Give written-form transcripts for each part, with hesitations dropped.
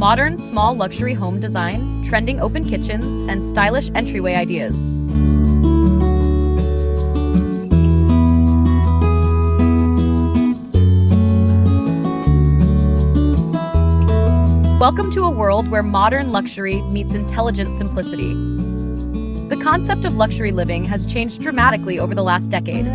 modern small luxury home design, trending open kitchens, and stylish entryway ideas. Welcome to a world where modern luxury meets intelligent simplicity. The concept of luxury living has changed dramatically over the last decade.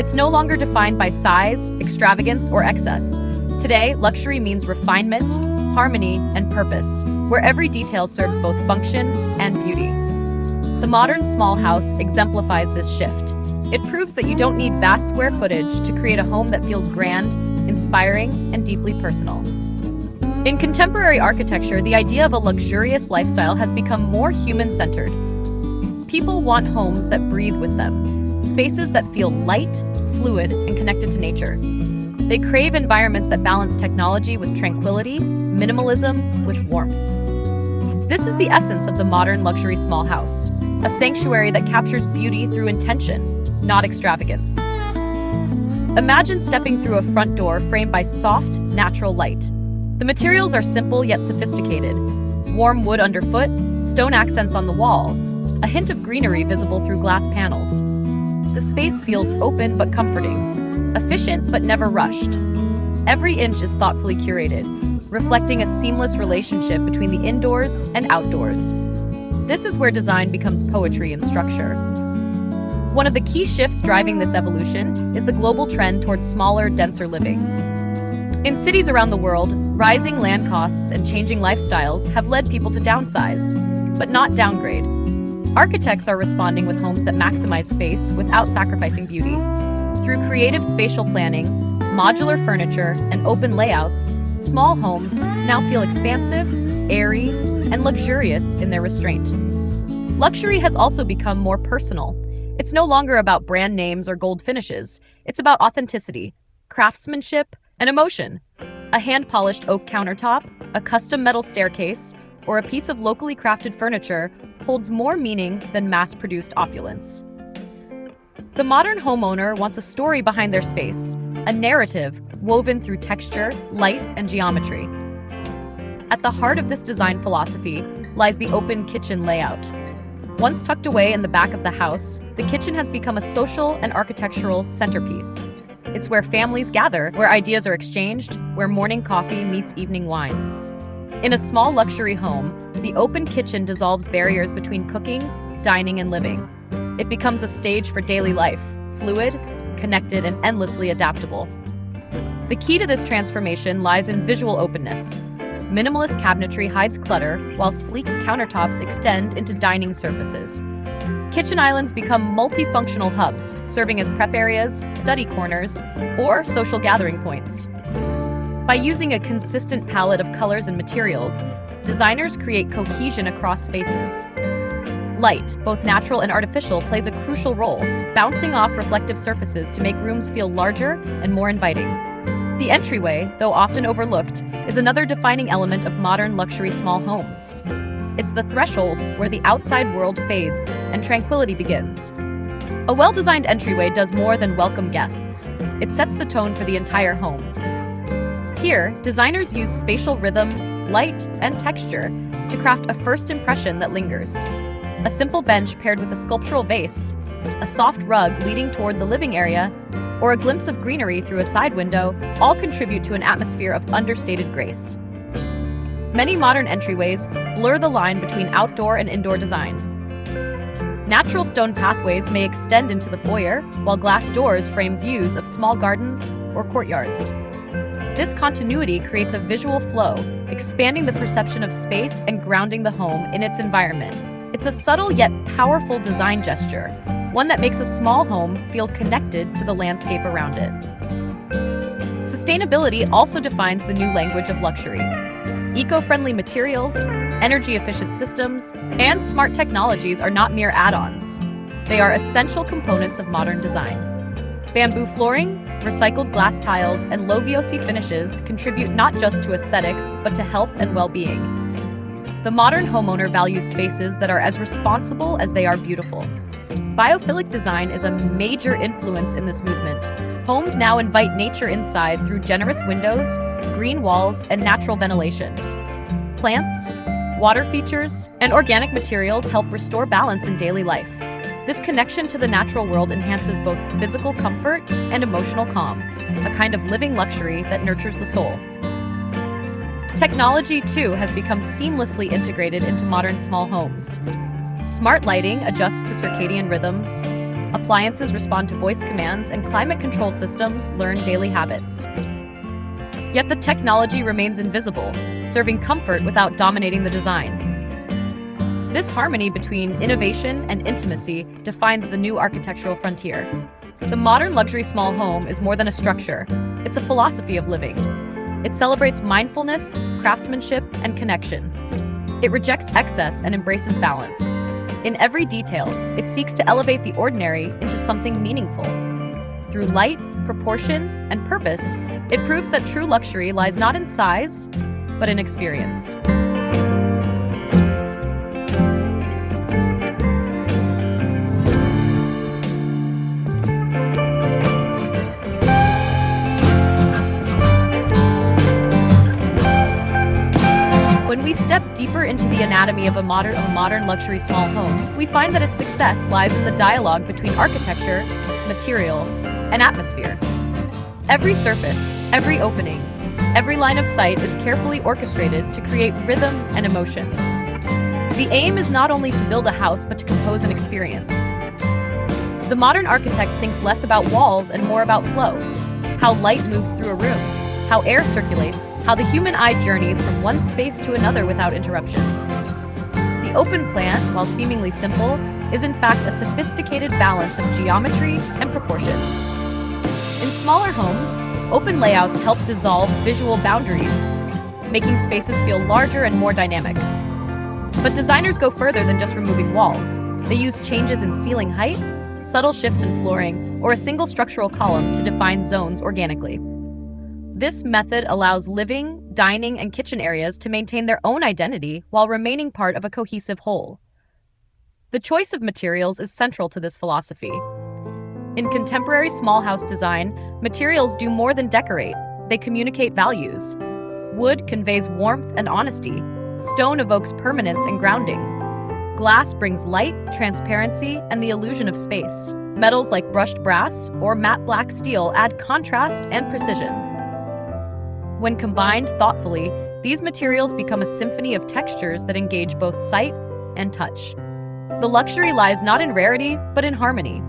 It's no longer defined by size, extravagance, or excess. Today, luxury means refinement, harmony, and purpose, where every detail serves both function and beauty. The modern small house exemplifies this shift. It proves that you don't need vast square footage to create a home that feels grand, inspiring, and deeply personal. In contemporary architecture, the idea of a luxurious lifestyle has become more human-centered. People want homes that breathe with them, spaces that feel light, fluid, and connected to nature. They crave environments that balance technology with tranquility, minimalism with warmth. This is the essence of the modern luxury small house, a sanctuary that captures beauty through intention, not extravagance. Imagine stepping through a front door framed by soft, natural light. The materials are simple yet sophisticated. Warm wood underfoot, stone accents on the wall, a hint of greenery visible through glass panels. The space feels open but comforting, efficient but never rushed. Every inch is thoughtfully curated, reflecting a seamless relationship between the indoors and outdoors. This is where design becomes poetry in structure. One of the key shifts driving this evolution is the global trend towards smaller, denser living. In cities around the world, rising land costs and changing lifestyles have led people to downsize, but not downgrade. Architects are responding with homes that maximize space without sacrificing beauty. Through creative spatial planning, modular furniture, and open layouts, small homes now feel expansive, airy, and luxurious in their restraint. Luxury has also become more personal. It's no longer about brand names or gold finishes. It's about authenticity, craftsmanship, and emotion. A hand-polished oak countertop, a custom metal staircase, or a piece of locally crafted furniture holds more meaning than mass-produced opulence. The modern homeowner wants a story behind their space, a narrative woven through texture, light, and geometry. At the heart of this design philosophy lies the open kitchen layout. Once tucked away in the back of the house, the kitchen has become a social and architectural centerpiece. It's where families gather, where ideas are exchanged, where morning coffee meets evening wine. In a small luxury home, the open kitchen dissolves barriers between cooking, dining, and living. It becomes a stage for daily life, fluid, connected, and endlessly adaptable. The key to this transformation lies in visual openness. Minimalist cabinetry hides clutter, while sleek countertops extend into dining surfaces. Kitchen islands become multifunctional hubs, serving as prep areas, study corners, or social gathering points. By using a consistent palette of colors and materials, designers create cohesion across spaces. Light, both natural and artificial, plays a crucial role, bouncing off reflective surfaces to make rooms feel larger and more inviting. The entryway, though often overlooked, is another defining element of modern luxury small homes. It's the threshold where the outside world fades and tranquility begins. A well-designed entryway does more than welcome guests. It sets the tone for the entire home. Here, designers use spatial rhythm, light, and texture to craft a first impression that lingers. A simple bench paired with a sculptural vase, a soft rug leading toward the living area, or a glimpse of greenery through a side window all contribute to an atmosphere of understated grace. Many modern entryways blur the line between outdoor and indoor design. Natural stone pathways may extend into the foyer, while glass doors frame views of small gardens or courtyards. This continuity creates a visual flow, expanding the perception of space and grounding the home in its environment. It's a subtle yet powerful design gesture, one that makes a small home feel connected to the landscape around it. Sustainability also defines the new language of luxury. Eco-friendly materials, energy-efficient systems, and smart technologies are not mere add-ons. They are essential components of modern design. Bamboo flooring, recycled glass tiles, and low VOC finishes contribute not just to aesthetics, but to health and well-being. The modern homeowner values spaces that are as responsible as they are beautiful. Biophilic design is a major influence in this movement. Homes now invite nature inside through generous windows, green walls, and natural ventilation. Plants, water features, and organic materials help restore balance in daily life. This connection to the natural world enhances both physical comfort and emotional calm, a kind of living luxury that nurtures the soul. Technology, too, has become seamlessly integrated into modern small homes. Smart lighting adjusts to circadian rhythms, appliances respond to voice commands, and climate control systems learn daily habits. Yet the technology remains invisible, serving comfort without dominating the design. This harmony between innovation and intimacy defines the new architectural frontier. The modern luxury small home is more than a structure. It's a philosophy of living. It celebrates mindfulness, craftsmanship, and connection. It rejects excess and embraces balance. In every detail, it seeks to elevate the ordinary into something meaningful. Through light, proportion, and purpose, it proves that true luxury lies not in size, but in experience. When we step deeper into the anatomy of a modern luxury small home, we find that its success lies in the dialogue between architecture, material, and atmosphere. Every surface, every opening, every line of sight is carefully orchestrated to create rhythm and emotion. The aim is not only to build a house, but to compose an experience. The modern architect thinks less about walls and more about flow, how light moves through a room, how air circulates, how the human eye journeys from one space to another without interruption. The open plan, while seemingly simple, is in fact a sophisticated balance of geometry and proportion. In smaller homes, open layouts help dissolve visual boundaries, making spaces feel larger and more dynamic. But designers go further than just removing walls. They use changes in ceiling height, subtle shifts in flooring, or a single structural column to define zones organically. This method allows living, dining, and kitchen areas to maintain their own identity while remaining part of a cohesive whole. The choice of materials is central to this philosophy. In contemporary small house design, materials do more than decorate. They communicate values. Wood conveys warmth and honesty. Stone evokes permanence and grounding. Glass brings light, transparency, and the illusion of space. Metals like brushed brass or matte black steel add contrast and precision. When combined thoughtfully, these materials become a symphony of textures that engage both sight and touch. The luxury lies not in rarity, but in harmony.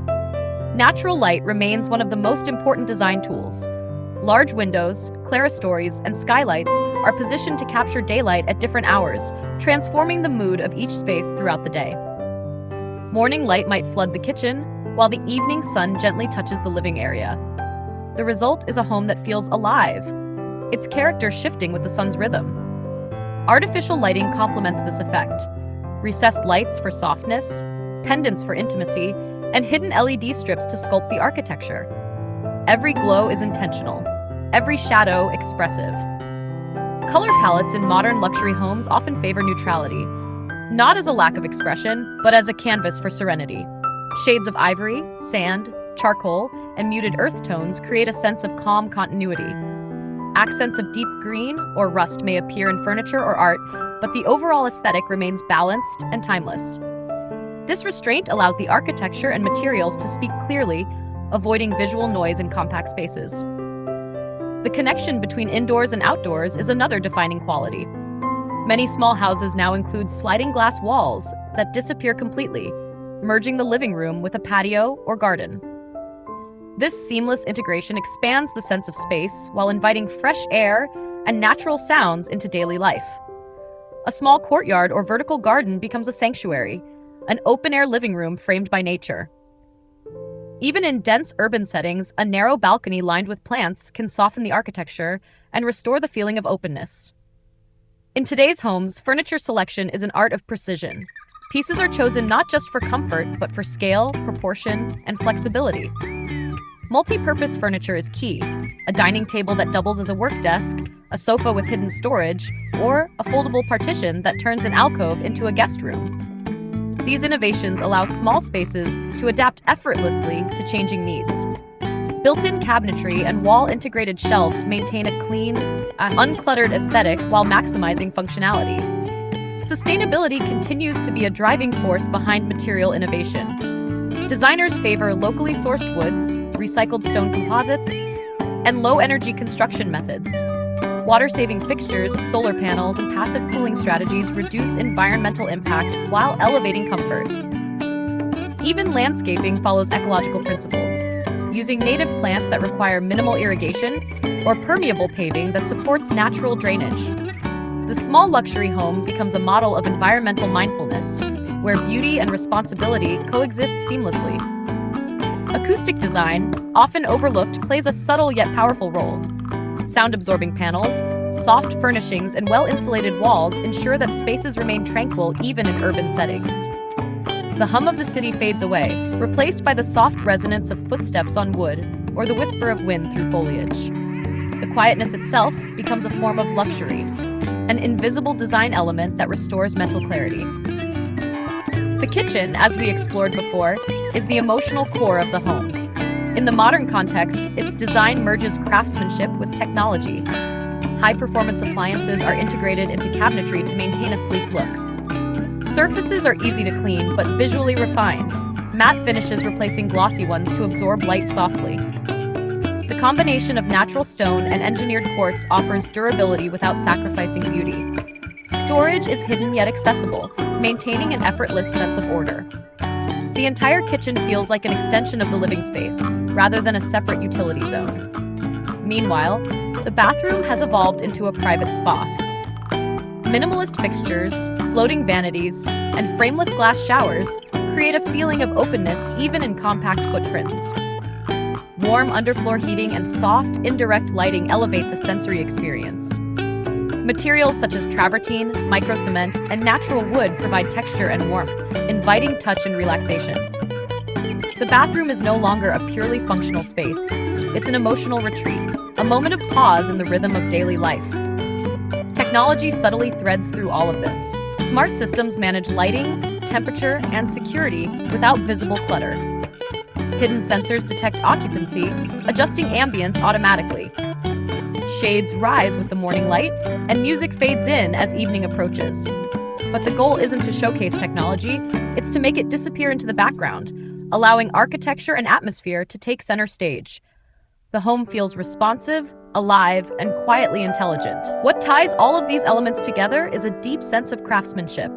Natural light remains one of the most important design tools. Large windows, clerestories, and skylights are positioned to capture daylight at different hours, transforming the mood of each space throughout the day. Morning light might flood the kitchen, while the evening sun gently touches the living area. The result is a home that feels alive, its character shifting with the sun's rhythm. Artificial lighting complements this effect. Recessed lights for softness, pendants for intimacy, and hidden LED strips to sculpt the architecture. Every glow is intentional, every shadow expressive. Color palettes in modern luxury homes often favor neutrality, not as a lack of expression, but as a canvas for serenity. Shades of ivory, sand, charcoal, and muted earth tones create a sense of calm continuity. Accents of deep green or rust may appear in furniture or art, but the overall aesthetic remains balanced and timeless. This restraint allows the architecture and materials to speak clearly, avoiding visual noise in compact spaces. The connection between indoors and outdoors is another defining quality. Many small houses now include sliding glass walls that disappear completely, merging the living room with a patio or garden. This seamless integration expands the sense of space while inviting fresh air and natural sounds into daily life. A small courtyard or vertical garden becomes a sanctuary, an open-air living room framed by nature. Even in dense urban settings, a narrow balcony lined with plants can soften the architecture and restore the feeling of openness. In today's homes, furniture selection is an art of precision. Pieces are chosen not just for comfort, but for scale, proportion, and flexibility. Multi-purpose furniture is key. A dining table that doubles as a work desk, a sofa with hidden storage, or a foldable partition that turns an alcove into a guest room. These innovations allow small spaces to adapt effortlessly to changing needs. Built-in cabinetry and wall-integrated shelves maintain a clean, uncluttered aesthetic while maximizing functionality. Sustainability continues to be a driving force behind material innovation. Designers favor locally sourced woods, recycled stone composites, and low-energy construction methods. Water-saving fixtures, solar panels, and passive cooling strategies reduce environmental impact while elevating comfort. Even landscaping follows ecological principles, using native plants that require minimal irrigation or permeable paving that supports natural drainage. The small luxury home becomes a model of environmental mindfulness, where beauty and responsibility coexist seamlessly. Acoustic design, often overlooked, plays a subtle yet powerful role. Sound-absorbing panels, soft furnishings, and well-insulated walls ensure that spaces remain tranquil even in urban settings. The hum of the city fades away, replaced by the soft resonance of footsteps on wood or the whisper of wind through foliage. The quietness itself becomes a form of luxury, an invisible design element that restores mental clarity. The kitchen, as we explored before, is the emotional core of the home. In the modern context, its design merges craftsmanship with technology. High-performance appliances are integrated into cabinetry to maintain a sleek look. Surfaces are easy to clean but visually refined, matte finishes replacing glossy ones to absorb light softly. The combination of natural stone and engineered quartz offers durability without sacrificing beauty. Storage is hidden yet accessible, maintaining an effortless sense of order. The entire kitchen feels like an extension of the living space, rather than a separate utility zone. Meanwhile, the bathroom has evolved into a private spa. Minimalist fixtures, floating vanities, and frameless glass showers create a feeling of openness even in compact footprints. Warm underfloor heating and soft, indirect lighting elevate the sensory experience. Materials such as travertine, microcement, and natural wood provide texture and warmth, inviting touch and relaxation. The bathroom is no longer a purely functional space. It's an emotional retreat, a moment of pause in the rhythm of daily life. Technology subtly threads through all of this. Smart systems manage lighting, temperature, and security without visible clutter. Hidden sensors detect occupancy, adjusting ambience automatically. Shades rise with the morning light, and music fades in as evening approaches. But the goal isn't to showcase technology, it's to make it disappear into the background, allowing architecture and atmosphere to take center stage. The home feels responsive, alive, and quietly intelligent. What ties all of these elements together is a deep sense of craftsmanship.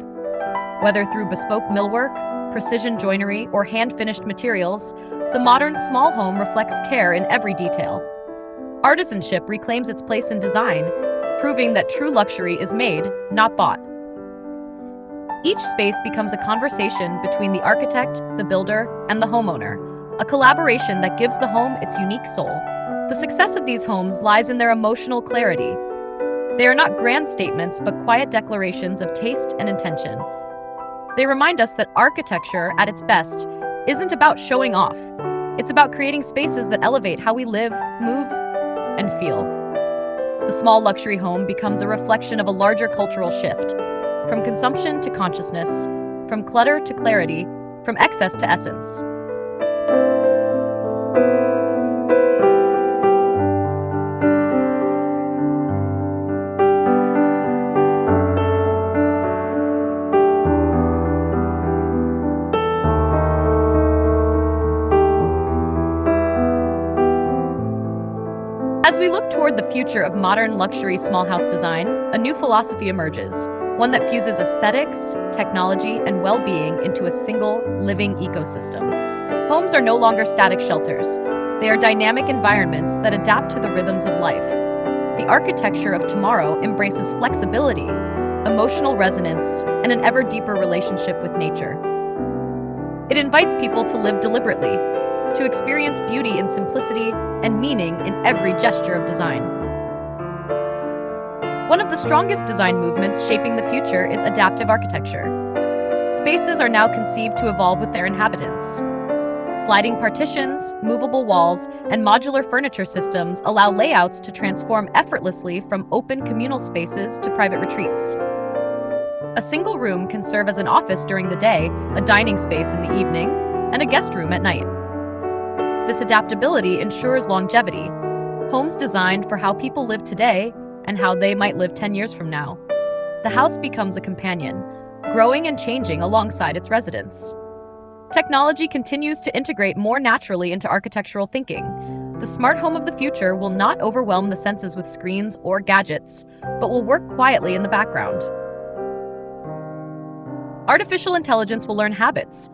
Whether through bespoke millwork, precision joinery, or hand-finished materials, the modern small home reflects care in every detail. Artisanship reclaims its place in design, proving that true luxury is made, not bought. Each space becomes a conversation between the architect, the builder, and the homeowner, a collaboration that gives the home its unique soul. The success of these homes lies in their emotional clarity. They are not grand statements, but quiet declarations of taste and intention. They remind us that architecture, at its best, isn't about showing off. It's about creating spaces that elevate how we live, move, and feel. The small luxury home becomes a reflection of a larger cultural shift, from consumption to consciousness, from clutter to clarity, from excess to essence. As we look toward the future of modern luxury small house design, a new philosophy emerges, one that fuses aesthetics, technology, and well-being into a single, living ecosystem. Homes are no longer static shelters. They are dynamic environments that adapt to the rhythms of life. The architecture of tomorrow embraces flexibility, emotional resonance, and an ever deeper relationship with nature. It invites people to live deliberately, to experience beauty in simplicity and meaning in every gesture of design. One of the strongest design movements shaping the future is adaptive architecture. Spaces are now conceived to evolve with their inhabitants. Sliding partitions, movable walls, and modular furniture systems allow layouts to transform effortlessly from open communal spaces to private retreats. A single room can serve as an office during the day, a dining space in the evening, and a guest room at night. This adaptability ensures longevity. Homes designed for how people live today and how they might live 10 years from now. The house becomes a companion, growing and changing alongside its residents. Technology continues to integrate more naturally into architectural thinking. The smart home of the future will not overwhelm the senses with screens or gadgets, but will work quietly in the background. Artificial intelligence will learn habits,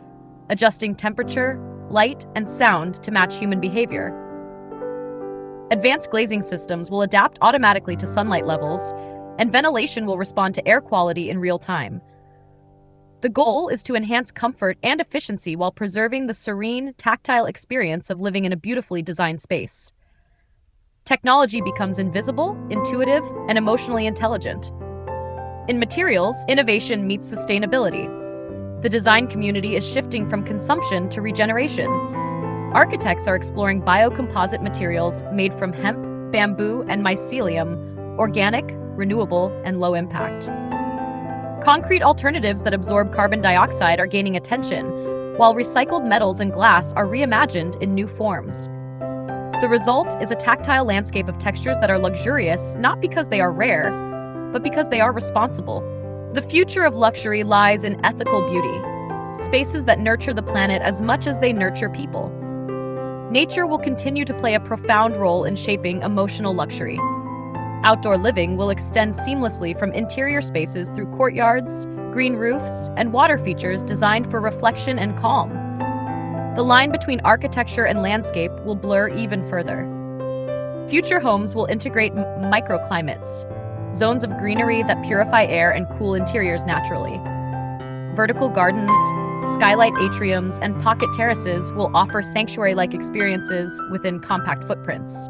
adjusting temperature, light, and sound to match human behavior. Advanced glazing systems will adapt automatically to sunlight levels, and ventilation will respond to air quality in real time. The goal is to enhance comfort and efficiency while preserving the serene, tactile experience of living in a beautifully designed space. Technology becomes invisible, intuitive, and emotionally intelligent. In materials, innovation meets sustainability. The design community is shifting from consumption to regeneration. Architects are exploring biocomposite materials made from hemp, bamboo, and mycelium, organic, renewable, and low impact. Concrete alternatives that absorb carbon dioxide are gaining attention, while recycled metals and glass are reimagined in new forms. The result is a tactile landscape of textures that are luxurious not because they are rare, but because they are responsible. The future of luxury lies in ethical beauty, spaces that nurture the planet as much as they nurture people. Nature will continue to play a profound role in shaping emotional luxury. Outdoor living will extend seamlessly from interior spaces through courtyards, green roofs, and water features designed for reflection and calm. The line between architecture and landscape will blur even further. Future homes will integrate microclimates, zones of greenery that purify air and cool interiors naturally. Vertical gardens, skylight atriums, and pocket terraces will offer sanctuary-like experiences within compact footprints.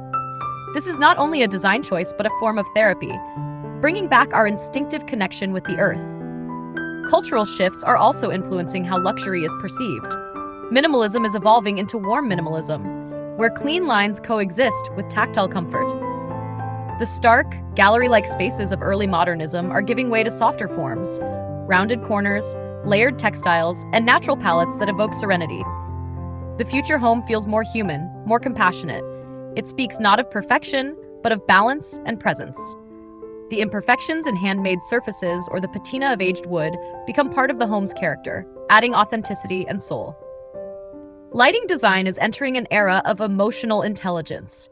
This is not only a design choice, but a form of therapy, bringing back our instinctive connection with the earth. Cultural shifts are also influencing how luxury is perceived. Minimalism is evolving into warm minimalism, where clean lines coexist with tactile comfort. The stark, gallery-like spaces of early modernism are giving way to softer forms, rounded corners, layered textiles, and natural palettes that evoke serenity. The future home feels more human, more compassionate. It speaks not of perfection, but of balance and presence. The imperfections in handmade surfaces or the patina of aged wood become part of the home's character, adding authenticity and soul. Lighting design is entering an era of emotional intelligence.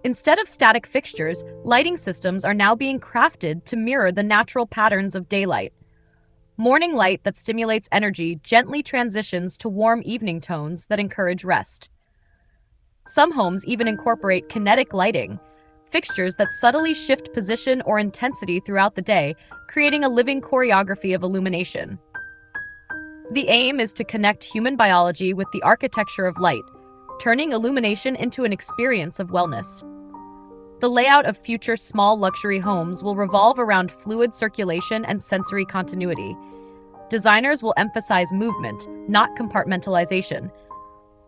Instead of static fixtures, lighting systems are now being crafted to mirror the natural patterns of daylight. Morning light that stimulates energy gently transitions to warm evening tones that encourage rest. Some homes even incorporate kinetic lighting, fixtures that subtly shift position or intensity throughout the day, creating a living choreography of illumination. The aim is to connect human biology with the architecture of light, turning illumination into an experience of wellness. The layout of future small luxury homes will revolve around fluid circulation and sensory continuity. Designers will emphasize movement, not compartmentalization.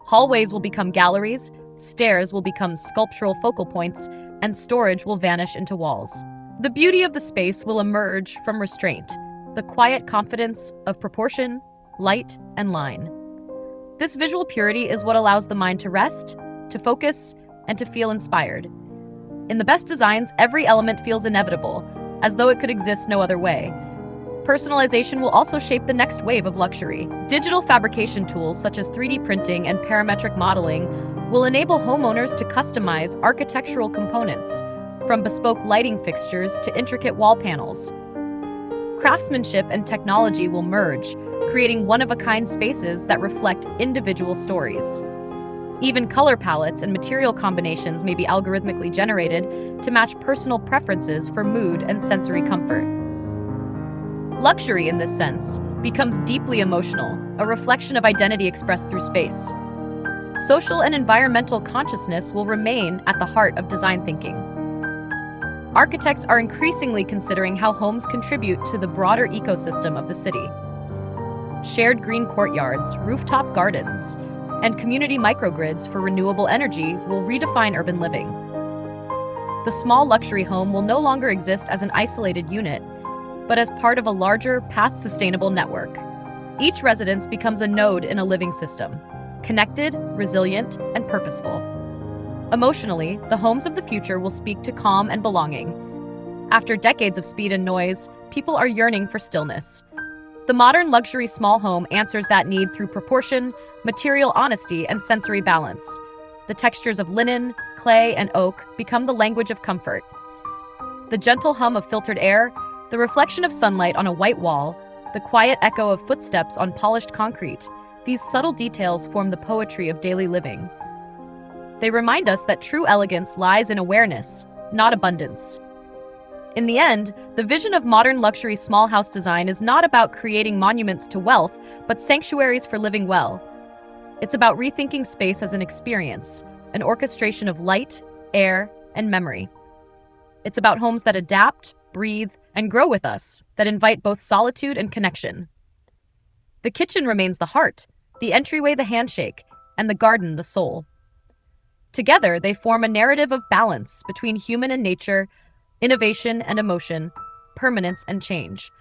Hallways will become galleries, stairs will become sculptural focal points, and storage will vanish into walls. The beauty of the space will emerge from restraint, the quiet confidence of proportion, light, and line. This visual purity is what allows the mind to rest, to focus, and to feel inspired. In the best designs, every element feels inevitable, as though it could exist no other way. Personalization will also shape the next wave of luxury. Digital fabrication tools such as 3D printing and parametric modeling will enable homeowners to customize architectural components, from bespoke lighting fixtures to intricate wall panels. Craftsmanship and technology will merge, creating one-of-a-kind spaces that reflect individual stories. Even color palettes and material combinations may be algorithmically generated to match personal preferences for mood and sensory comfort. Luxury, in this sense, becomes deeply emotional, a reflection of identity expressed through space. Social and environmental consciousness will remain at the heart of design thinking. Architects are increasingly considering how homes contribute to the broader ecosystem of the city. Shared green courtyards, rooftop gardens, and community microgrids for renewable energy will redefine urban living. The small luxury home will no longer exist as an isolated unit, but as part of a larger, path-sustainable network. Each residence becomes a node in a living system, connected, resilient, and purposeful. Emotionally, the homes of the future will speak to calm and belonging. After decades of speed and noise, people are yearning for stillness. The modern luxury small home answers that need through proportion, material honesty, and sensory balance. The textures of linen, clay, and oak become the language of comfort. The gentle hum of filtered air, the reflection of sunlight on a white wall, the quiet echo of footsteps on polished concrete, these subtle details form the poetry of daily living. They remind us that true elegance lies in awareness, not abundance. In the end, the vision of modern luxury small house design is not about creating monuments to wealth, but sanctuaries for living well. It's about rethinking space as an experience, an orchestration of light, air, and memory. It's about homes that adapt, breathe, and grow with us, that invite both solitude and connection. The kitchen remains the heart, the entryway the handshake, and the garden the soul. Together, they form a narrative of balance between human and nature, innovation and emotion, permanence and change.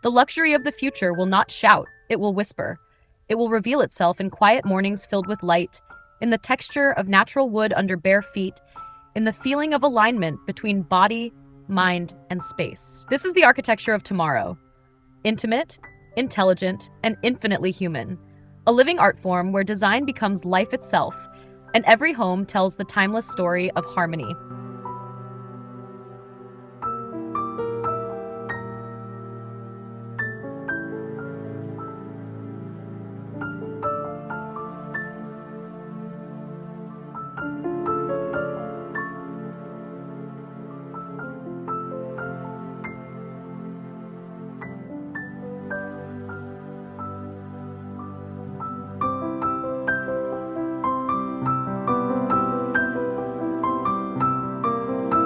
The luxury of the future will not shout, it will whisper. It will reveal itself in quiet mornings filled with light, in the texture of natural wood under bare feet, in the feeling of alignment between body, mind, and space. This is the architecture of tomorrow. Intimate, intelligent, and infinitely human. A living art form where design becomes life itself, and every home tells the timeless story of harmony.